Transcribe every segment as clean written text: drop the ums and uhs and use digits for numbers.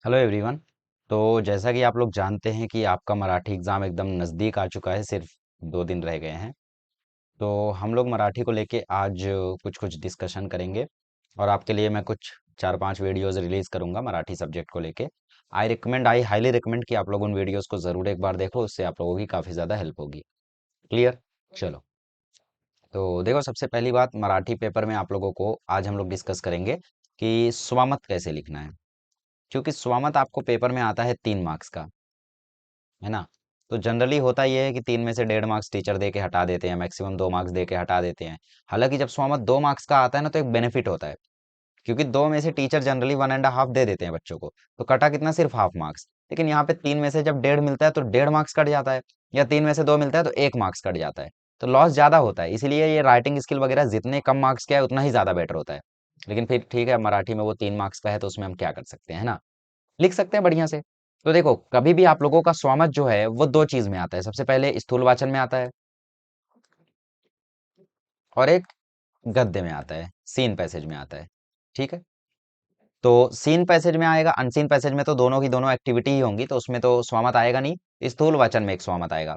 Hello everyone. तो जैसा कि आप लोग जानते हैं कि आपका मराठी एग्ज़ाम एकदम नज़दीक आ चुका है, सिर्फ 2 दिन रह गए हैं। तो हम लोग मराठी को लेके आज कुछ कुछ डिस्कशन करेंगे और आपके लिए मैं कुछ 4-5 वीडियोज़ रिलीज़ करूंगा मराठी सब्जेक्ट को लेके। आई हाईली रिकमेंड कि आप लोग उन वीडियोज़ को ज़रूर एक बार देखो, उससे आप लोगों की काफ़ी ज़्यादा हेल्प होगी। क्लियर? चलो। तो देखो, सबसे पहली बात, मराठी पेपर में आप लोगों को आज हम लोग डिस्कस करेंगे कि स्वामत कैसे लिखना है। क्योंकि स्वामत आपको पेपर में आता है 3 मार्क्स का, है ना। तो जनरली होता ये है कि 3 में से 1.5 मार्क्स टीचर दे के हटा देते हैं, मैक्सिमम 2 मार्क्स दे के हटा देते हैं। हालांकि जब स्वामत 2 मार्क्स का आता है ना, तो एक बेनिफिट होता है, क्योंकि 2 में से टीचर जनरली 1.5 दे देते हैं बच्चों को, तो कटा कितना, सिर्फ हाफ मार्क्स। लेकिन यहाँ पे 3 में से जब 1.5 मिलता है तो 1.5 मार्क्स कट जाता है, या 3 में से 2 मिलता है तो 1 मार्क्स कट जाता है। तो लॉस ज्यादा होता है, इसीलिए ये राइटिंग स्किल वगैरह जितने कम मार्क्स का है उतना ही ज्यादा बेटर होता है। लेकिन फिर ठीक है, मराठी में वो 3 मार्क्स का है तो उसमें हम क्या कर सकते हैं, है ना। लिख सकते हैं बढ़िया से। तो देखो, कभी भी आप लोगों का स्वामत जो है वो दो चीज में आता है। सबसे पहले स्थूल वाचन में आता है, और एक गद्य में आता है, सीन पैसेज में आता है। ठीक है। तो सीन पैसेज में आएगा, अनसीन पैसेज में तो दोनों की दोनों एक्टिविटी ही होंगी, तो उसमें तो स्वामत आएगा नहीं। स्थूल वाचन में एक स्वामत आएगा।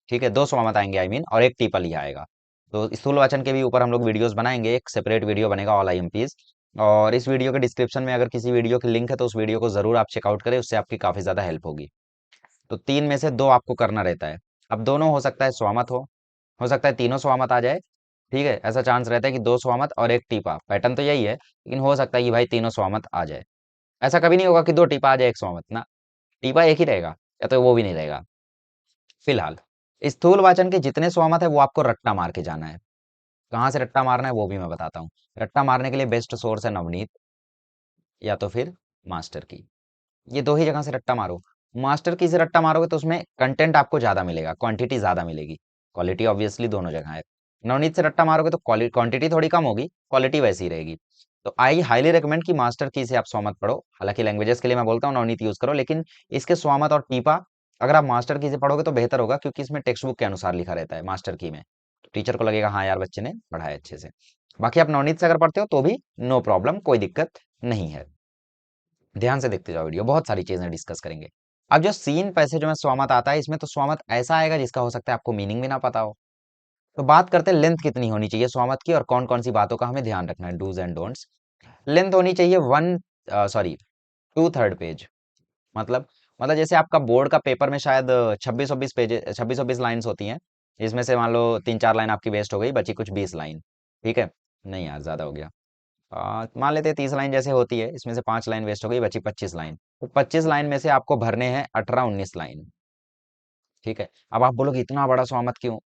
ठीक है, दो स्वामत आएंगे और एक टीपल ही आएगा। तो स्थूल वाचन के भी ऊपर हम लोग वीडियोस बनाएंगे, एक सेपरेट वीडियो बनेगा ऑल आईएमपीज। और इस वीडियो के डिस्क्रिप्शन में अगर किसी वीडियो की लिंक है तो उस वीडियो को जरूर आप चेकआउट करें, उससे आपकी काफी ज्यादा हेल्प होगी। तो 3 में से 2 आपको करना रहता है। अब दोनों हो सकता है स्वामत हो सकता है तीनों स्वामत आ जाए। ठीक है, ऐसा चांस रहता है कि 2 स्वामत और एक टीपा, पैटर्न तो यही है, लेकिन हो सकता है कि भाई तीनों स्वामत आ जाए। ऐसा कभी नहीं होगा कि 2 टीपा आ जाए एक स्वामत ना। टीपा एक ही रहेगा, या तो वो भी नहीं रहेगा। फिलहाल स्थूल वाचन के जितने स्वामत है वो आपको रट्टा मार के जाना है। कहाँ से रट्टा मारना है वो भी मैं बताता हूँ। रट्टा मारने के लिए बेस्ट सोर्स है नवनीत, या तो फिर मास्टर की। ये दो ही जगह से रट्टा मारो। मास्टर की से रट्टा मारोगे तो उसमें कंटेंट आपको ज्यादा मिलेगा, क्वांटिटी ज्यादा मिलेगी। क्वालिटी ऑब्वियसली दोनों जगह है। नवनीत से रट्टा मारोगे तो क्वांटिटी थोड़ी कम होगी, क्वालिटी वैसी ही रहेगी। तो आई हाईली रिकमेंड कि मास्टर की से आप स्वामत पढ़ो। हालांकि लैंग्वेजेस के लिए मैं बोलता हूँ नवनीत यूज करो, लेकिन इसके स्वामत और टीपा अगर आप मास्टर की से पढ़ोगे तो बेहतर होगा, क्योंकि इसमें टेक्स्ट बुक के अनुसार लिखा रहता है मास्टर की में। तो टीचर को लगेगा हाँ यार बच्चे ने पढ़ा है अच्छे से। बाकी आप नवनीत से अगर पढ़ते हो तो भी नो प्रॉब्लम, कोई दिक्कत नहीं है। ध्यान से देखते जाओ वीडियो, बहुत सारी चीजें डिस्कस करेंगे। अब जो सीन पैसेज में स्वामत आता है, इसमें तो स्वामत ऐसा आएगा जिसका हो सकता है आपको मीनिंग भी ना पता हो। तो बात करते हैं लेंथ कितनी होनी चाहिए स्वामत की, और कौन कौन सी बातों का हमें ध्यान रखना है, डूज एंड डोंट्स। लेंथ होनी चाहिए 2/3 पेज। मतलब मतलब जैसे आपका बोर्ड का पेपर में शायद 26-26 लाइन्स होती हैं। इसमें से मान लो 3-4 लाइन आपकी वेस्ट हो गई, बची कुछ 20 लाइन। ठीक है। नहीं यार, ज्यादा हो गया। मान लेते हैं 30 लाइन जैसे होती है, इसमें से 5 लाइन वेस्ट हो गई, बची 25 लाइन। तो 25 लाइन में से आपको भरने हैं 18-19 लाइन। ठीक है। अब आप बोलोगे इतना बड़ा स्वामत क्यों।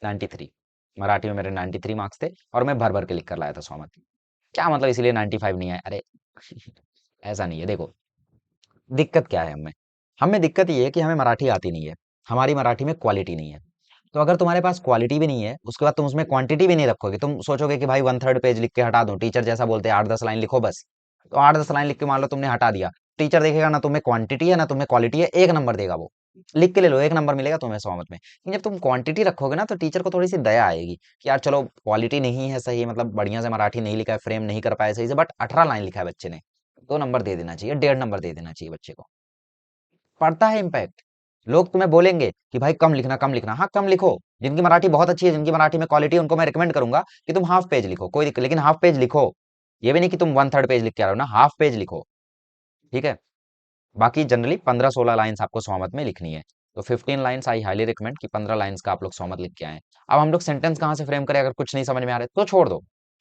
93, मराठी में मेरे 93 मार्क्स थे और मैं भर भर के लिख कर लाया था स्वामत। क्या मतलब इसलिए 95 नहीं आए, अरे ऐसा नहीं है। देखो, दिक्कत क्या है हमें। हमें दिक्कत ये है कि हमें मराठी आती नहीं है, हमारी मराठी में क्वालिटी नहीं है। तो अगर तुम्हारे पास क्वालिटी भी नहीं है, उसके बाद तुम उसमें क्वांटिटी भी नहीं रखोगे, तुम सोचोगे कि भाई 1/3 पेज लिख के हटा दूं, टीचर जैसा बोलते हैं 8-10 लाइन लिखो बस। तो 8-10 लाइन लिख के मान लो तुमने हटा दिया, टीचर देखेगा ना तुम्हें क्वांटिटी है ना तुम्हें क्वालिटी है, 1 नंबर देगा वो। लिख के ले लो, 1 नंबर मिलेगा तुम्हें स्वामत में। लेकिन जब तुम क्वांटिटी रखोगे ना तो टीचर को थोड़ी सी दया आएगी कि यार चलो क्वालिटी नहीं है सही, मतलब बढ़िया से मराठी नहीं लिखा है, फ्रेम नहीं कर पाए सही से, बट 18 लाइन लिखा है बच्चे ने, 2 नंबर दे देना चाहिए, 1.5 नंबर दे देना चाहिए बच्चे को। पड़ता है इम्पैक्ट। लोग तुम्हें बोलेंगे कि भाई कम लिखना कम लिखना, हाँ कम लिखो। जिनकी मराठी बहुत अच्छी है, जिनकी मराठी में क्वालिटी है, उनको मैं रिकमेंड करूंगा कि तुम हाफ पेज लिखो, कोई दिक्कत, लेकिन हाफ पेज लिखो। ये भी नहीं कि तुम 1/3 पेज लिख के आ रहे हो ना, हाफ पेज लिखो। ठीक है। बाकी जनरली 15-16 लाइन्स आपको स्वामत में लिखनी है। तो 15 लाइन्स आई हाईली रिकमेंड कि 15 लाइन्स का आप लोग स्वामत लिख के आए। अब हम लोग सेंटेंस कहाँ से फ्रेम करें, अगर कुछ नहीं समझ में आ रहा है तो छोड़ दो।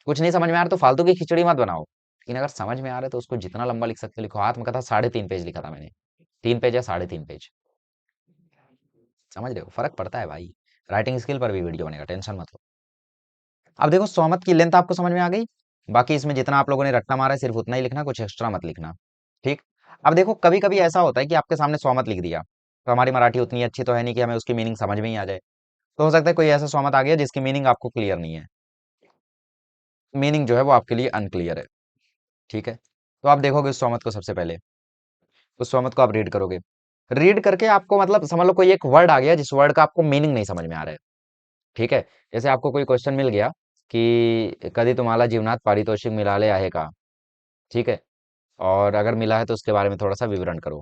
कुछ नहीं समझ में आ रहा तो फालतू की खिचड़ी मत बनाओ, लेकिन अगर समझ में आ रहा है तो उसको जितना लंबा लिख सकते हो लिखो। आत्मकथा था 3.5 पेज लिखा था मैंने, 3 पेज या 3.5 पेज। समझ रहे हो, फर्क पड़ता है भाई। राइटिंग स्किल पर भी वीडियो बनेगा, टेंशन मत लो। अब देखो, स्वामत की लेंथ आपको समझ में आ गई। बाकी इसमें जितना आप लोगों ने रट्टा मारा है सिर्फ उतना ही लिखना, कुछ एक्स्ट्रा मत लिखना। ठीक। अब देखो, कभी कभी ऐसा होता है कि आपके सामने स्वामत लिख दिया, तो हमारी मराठी उतनी अच्छी तो है नहीं कि हमें उसकी मीनिंग समझ में ही आ जाए। तो हो सकता है कोई ऐसा स्वामत आ गया जिसकी मीनिंग आपको क्लियर नहीं है, मीनिंग जो है वो आपके लिए अनक्लियर है। ठीक है। तो आप देखोगे उस स्वामत को, सबसे पहले उस स्वामत को आप रीड करोगे। रीड करके आपको मतलब समझ लो कोई एक वर्ड आ गया जिस वर्ड का आपको मीनिंग नहीं समझ में आ रहा है। ठीक है। जैसे आपको कोई क्वेश्चन मिल गया कि कधी तुम्हाला जीवनात पारितोषिक मिळाले आहे का। ठीक है। और अगर मिला है तो उसके बारे में थोड़ा सा विवरण करो,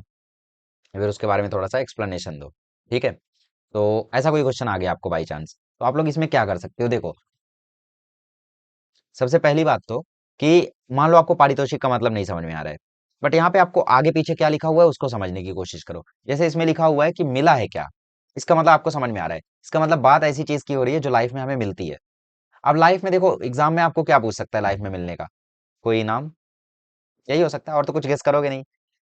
फिर उसके बारे में थोड़ा सा एक्सप्लेनेशन दो। ठीक है, तो ऐसा कोई क्वेश्चन आ गया आपको बाई चांस, तो आप लोग इसमें क्या कर सकते हो, देखो सबसे पहली बात तो कि मान लो आपको पारितोषिक का मतलब नहीं समझ में आ रहा है, बट यहाँ पे आपको आगे पीछे क्या लिखा हुआ है उसको समझने की कोशिश करो। जैसे इसमें लिखा हुआ है कि मिला है क्या, इसका मतलब आपको समझ में आ रहा है, इसका मतलब बात ऐसी चीज की हो रही है जो लाइफ में हमें मिलती है। अब लाइफ में देखो, एग्जाम में आपको क्या पूछ सकता है लाइफ में मिलने का, कोई इनाम, यही हो सकता है, और तो कुछ गेस करोगे नहीं।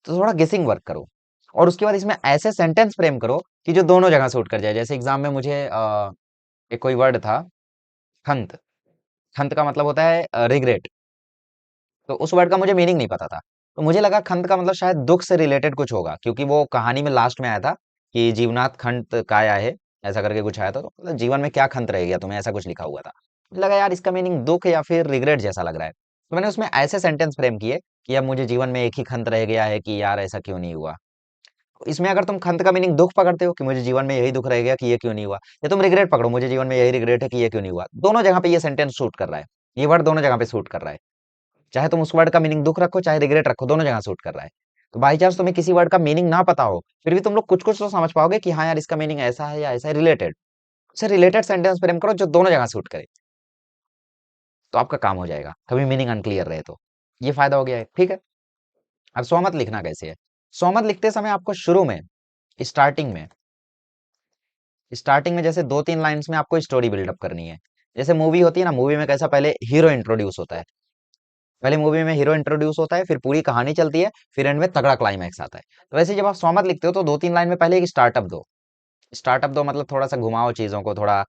तो थोड़ा गेसिंग वर्क करो, और उसके बाद इसमें ऐसे सेंटेंस फ्रेम करो कि जो दोनों जगह सूट कर जाए। जैसे एग्जाम में मुझे एक कोई वर्ड था, खंत। खंत का मतलब होता है रिग्रेट। तो उस वर्ड का मुझे मीनिंग नहीं पता था, तो मुझे लगा खंत का मतलब शायद दुख से रिलेटेड कुछ होगा, क्योंकि वो कहानी में लास्ट में आया था कि जीवनाथ खंत काया है, ऐसा करके कुछ आया था, तो मतलब जीवन में क्या खंत रह गया तुम्हें, ऐसा कुछ लिखा हुआ था। मुझे लगा यार इसका मीनिंग दुख या फिर रिग्रेट जैसा लग रहा है, तो मैंने उसमें ऐसे सेंटेंस फ्रेम किए कि अब मुझे जीवन में एक ही खंत रह गया है कि यार ऐसा क्यों नहीं हुआ। इसमें अगर तुम खंत का मीनिंग दुख पकड़ते हो कि मुझे जीवन में यही दुख रह गया कि ये क्यों नहीं हुआ, या तुम रिग्रेट पकड़ो, मुझे जीवन में यही रिग्रेट है कि ये क्यों नहीं हुआ, दोनों जगह पे ये सेंटेंस शूट कर रहा है, ये वर्ड दोनों जगह पे शूट कर रहा है। चाहे तुम उस वर्ड का मीनिंग दुख रखो चाहे रिग्रेट रखो, दोनों जगह शूट कर रहा है। तो बाई चांस तुम्हें किसी वर्ड का मीनिंग ना पता हो, फिर भी तुम लोग कुछ कुछ तो समझ पाओगे कि हाँ यार इसका मीनिंग ऐसा है या ऐसा है, रिलेटेड। उससे रिलेटेड सेंटेंस फ्रेम करो जो दोनों जगह शूट करे, तो आपका काम हो जाएगा, कभी मीनिंग अनक्लियर रहे तो। ये फायदा हो गया है, ठीक है। अब सोमत लिखना कैसे है, सोमत लिखते समय आपको शुरू में, स्टार्टिंग में, जैसे दो तीन लाइंस में आपको स्टोरी बिल्डअप करनी है। जैसे मूवी होती है ना, मूवी में कैसा पहले हीरो इंट्रोड्यूस होता है, पहले मूवी में हीरो इंट्रोड्यूस होता है, फिर पूरी कहानी चलती है, फिर एंड में तगड़ा क्लाइमैक्स आता है। तो वैसे जब आप सोमत लिखते हो तो दो तीन लाइन में पहले एक स्टार्टअप दो। स्टार्टअप दो मतलब थोड़ा सा घुमाओ चीजों को, थोड़ा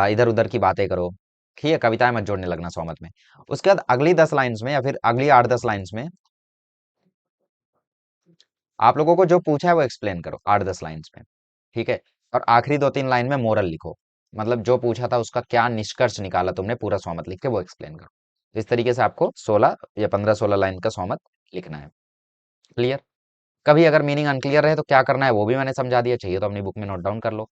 इधर उधर की बातें करो। ठीक है, कविताएं मत जोड़ने लगना सोमत में। उसके बाद अगली 10 लाइन्स में या फिर अगली 8-10 लाइन्स में आप लोगों को जो पूछा है वो एक्सप्लेन करो, 8-10 लाइन्स में। ठीक है, और आखिरी 2-3 लाइन में मोरल लिखो, मतलब जो पूछा था उसका क्या निष्कर्ष निकाला तुमने, पूरा सोमत लिख के वो एक्सप्लेन करो। इस तरीके से आपको 16 या 15-16 लाइन का सोमत लिखना है। क्लियर। कभी अगर मीनिंग अनक्लियर रहे तो क्या करना है वो भी मैंने समझा दिया, चाहिए तो अपनी बुक में नोट डाउन कर लो।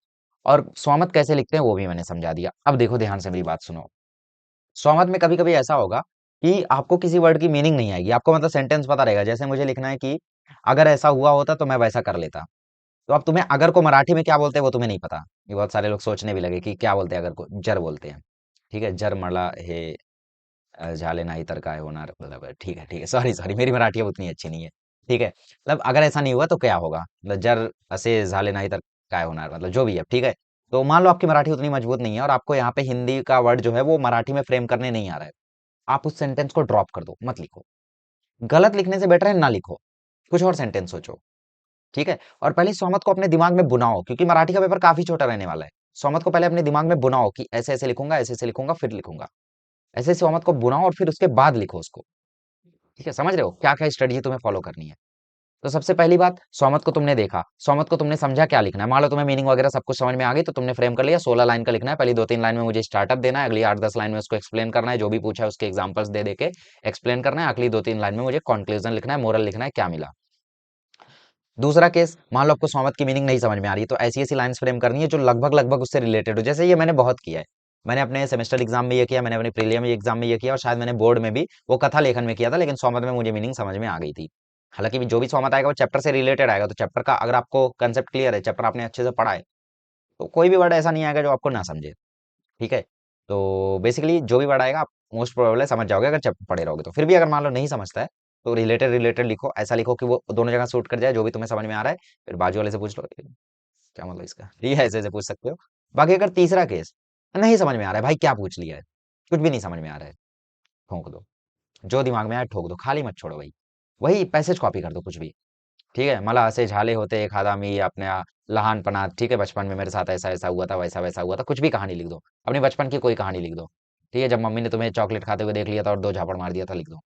और स्वामत कैसे लिखते हैं वो भी मैंने समझा दिया। अब देखो ध्यान से मेरी बात सुनो। स्वामत में कभी कभी ऐसा होगा कि आपको किसी वर्ड की मीनिंग नहीं आएगी, आपको मतलब सेंटेंस पता रहेगा। जैसे मुझे लिखना है कि अगर ऐसा हुआ होता तो मैं वैसा कर लेता, तो अब तुम्हें अगर को मराठी में क्या बोलते हैं वो तुम्हें नहीं पता। ये बहुत सारे लोग सोचने भी लगे कि क्या बोलते हैं अगर को, जर बोलते हैं। ठीक है, जर मला हे झाले नाही तर काय होणार, मतलब ठीक है, ठीक है, सॉरी सॉरी, मेरी मराठी अब उतनी अच्छी नहीं है। ठीक है, मतलब अगर ऐसा नहीं हुआ तो क्या होगा, मतलब जर असे झाले नाही तर काय होणार, मतलब जो भी है। ठीक है, तो मान लो आपकी मराठी उतनी मजबूत नहीं है और आपको यहाँ पे हिंदी का वर्ड जो है वो मराठी में फ्रेम करने नहीं आ रहा है, आप उस सेंटेंस को ड्रॉप कर दो, मत लिखो। गलत लिखने से बेटर है ना लिखो, कुछ और सेंटेंस सोचो। ठीक है, और पहले सोमत को अपने दिमाग में बुनाओ, क्योंकि मराठी का पेपर काफी छोटा रहने वाला है। सोमत को पहले अपने दिमाग में बुनाओ कि ऐसे ऐसे लिखूंगा, ऐसे ऐसे लिखूंगा, फिर लिखूंगा। ऐसे सोमत को बुनाओ और फिर उसके बाद लिखो उसको। ठीक है, समझ रहे हो क्या क्या स्ट्रेटजी तुम्हें फॉलो करनी है। तो सबसे पहली बात, सोमत को तुमने देखा, सोमत को तुमने समझा क्या लिखना है। मान लो तुम्हें मीनिंग वगैरह सब कुछ समझ में आ गई, तो तुमने फ्रेम कर लिया, 16 लाइन का लिखना है। पहली 2-3 लाइन में मुझे स्टार्टअप देना है, अगली 8-10 लाइन में उसको एक्सप्लेन करना है, जो भी पूछा है उसके एग्जांपल्स दे दे के एक्सप्लेन करना है। अगली 2-3 लाइन में मुझे कंक्लूजन लिखना है, मोरल लिखना है, क्या मिला। दूसरा केस, मान लो आपको सोमत की मीनिंग नहीं समझ में आ रही है, तो ऐसी ऐसी लाइंस फ्रेम करनी है जो लगभग लगभग उससे रिलेटेड हो। जैसे ये मैंने बहुत किया है, मैंने अपने सेमेस्टर एग्जाम में ये किया, मैंने अपने प्रीलियम एग्जाम में ये किया, और शायद मैंने बोर्ड में भी वो कथा लेखन में किया था, लेकिन सोमत में मुझे मीनिंग समझ में आ गई थी। हालांकि जो भी सोमत आएगा वो चैप्टर से रिलेटेड आएगा, तो चैप्टर का अगर आपको कंसेप्ट क्लियर है, चैप्टर आपने अच्छे से पढ़ा है, तो कोई भी वर्ड ऐसा नहीं आएगा जो आपको ना समझे। ठीक है, तो बेसिकली जो भी वर्ड आएगा आप मोस्ट प्रोबेबल है समझ जाओगे अगर चैप्टर पढ़े रहोगे तो। फिर भी अगर मान लो नहीं समझता है, तो रिलेटेड रिलेटेड लिखो, ऐसा लिखो कि वो दोनों जगह सूट कर जाए, जो भी तुम्हें समझ में आ रहा है। फिर बाजू वाले से पूछ लो क्या मतलब इसका, ठीक है, ऐसे ऐसे पूछ सकते हो। बाकी अगर तीसरा केस, नहीं समझ में आ रहा है भाई, क्या पूछ लिया है, कुछ भी नहीं समझ में आ रहा है, ठोक दो, जो दिमाग में आए ठोक दो, खाली मत छोड़ो भाई। वही पैसेज कॉपी कर दो कुछ भी। ठीक है, मला असे झाले होते एक आधा मी अपने लहानपणात, ठीक है, बचपन में मेरे साथ ऐसा ऐसा हुआ था, वैसा वैसा हुआ था, कुछ भी कहानी लिख दो, अपने बचपन की कोई कहानी लिख दो। ठीक है, जब मम्मी ने तुम्हें चॉकलेट खाते हुए देख लिया था और दो झापड़ मार दिया था, लिख दो।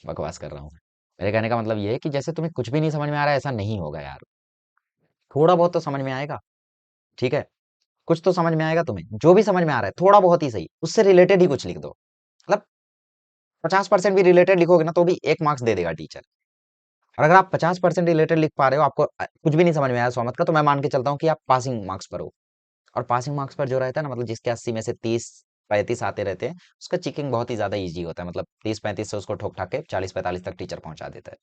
बकवास कर रहा हूँ। मेरे कहने का मतलब ये है कि जैसे तुम्हें कुछ भी नहीं समझ में आ रहा है, ऐसा नहीं होगा यार, थोड़ा बहुत तो समझ में आएगा। ठीक है, कुछ तो समझ में आएगा तुम्हें, जो भी समझ में आ रहा है थोड़ा बहुत ही सही, उससे रिलेटेड ही कुछ लिख दो। मतलब 50% भी रिलेटेड लिखोगे ना तो भी 1 मार्क्स दे देगा टीचर। और अगर आप 50% रिलेटेड लिख पा रहे हो, आपको कुछ भी नहीं समझ में आया सोमत का, तो मैं मान के चलता हूँ कि आप पासिंग मार्क्स पर हो। और पासिंग मार्क्स पर जो रहता है ना, मतलब जिसके 80 में से 30 35 आते रहते हैं, उसका चेकिंग बहुत ही ज़्यादा ईज़ी होता है, मतलब 30-35 से उसको ठोक-ठाक के 40-45 तक टीचर पहुँचा देता है।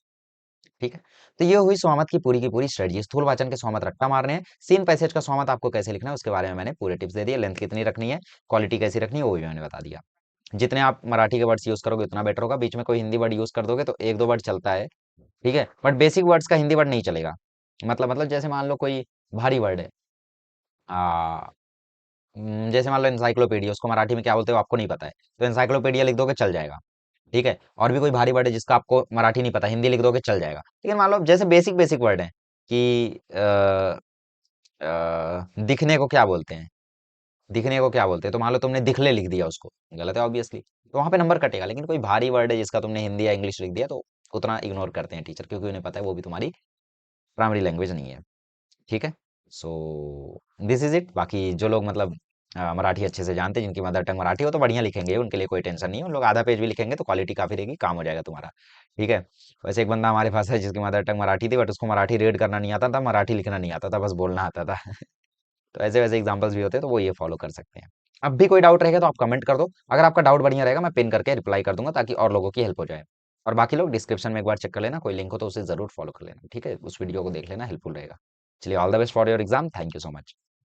ठीक है? तो ये हुई स्वामत की पूरी स्ट्रेटजी। स्थूल वाचन के स्वामत रट्टा मारने हैं, सीन पैसेज का स्वामत आपको कैसे लिखना है उसके बारे में मैंने पूरे टिप्स दे दिए, लेंथ कितनी रखनी है, क्वालिटी कैसी रखनी है वो भी मैंने बता दिया। जितने आप मराठी के वर्ड्स यूज़ करोगे उतना बेटर होगा, बीच में कोई हिंदी वर्ड यूज़ कर दोगे तो 1-2 वर्ड चलता है, ठीक है? बट बेसिक वर्ड्स का हिंदी वर्ड नहीं चलेगा। मतलब जैसे मान लो कोई भारी वर्ड है, आ, जैसे मान लो एनसाइक्लोपीडिया, उसको मराठी में क्या बोलते हो आपको नहीं पता है, तो एनसाइक्लोपीडिया लिख दोगे चल जाएगा, ठीक है? और भी कोई भारी वर्ड है जिसका आपको मराठी नहीं पता, हिंदी लिख दोगे चल जाएगा। लेकिन मान लो जैसे बेसिक बेसिक वर्ड है कि दिखने को क्या बोलते हैं, दिखने को क्या बोलते हैं, तो मान लो तुमने दिखले लिख दिया, उसको गलत है ऑब्वियसली, तो वहां पे नंबर कटेगा। लेकिन कोई भारी वर्ड है जिसका तुमने हिंदी या इंग्लिश लिख दिया, तो उतना इग्नोर करते हैं टीचर, क्योंकि उन्हें पता है वो भी तुम्हारी प्राइमरी लैंग्वेज नहीं है। ठीक है? So this is it. बाकी जो लोग मतलब मराठी अच्छे से जानते हैं, जिनकी मदर टंग मराठी हो, तो बढ़िया लिखेंगे, उनके लिए कोई टेंशन नहीं है। उन लोग आधा पेज भी लिखेंगे तो क्वालिटी काफी रहेगी, काम हो जाएगा तुम्हारा। ठीक है? वैसे एक बंदा हमारे पास है जिसकी मदर टंग मराठी थी, बट उसको मराठी रीड करना नहीं आता था, मराठी लिखना नहीं आता था, बस बोलना आता था। तो ऐसे वैसे एग्जांपल्स भी होते हैं, तो वो ये फॉलो कर सकते हैं। अब भी कोई डाउट रहेगा तो आप कमेंट कर दो, अगर आपका डाउट बढ़िया रहेगा मैं पिन करके रिप्लाई कर दूंगा, ताकि और लोगों की हेल्प हो जाए। और बाकी लोग डिस्क्रिप्शन में एक बार चेक कर लेना, कोई लिंक हो तो उसे जरूर फॉलो कर लेना। ठीक है? उस वीडियो को देख लेना, हेल्पफुल रहेगा। चलिए, all the best for your exam. Thank you so much.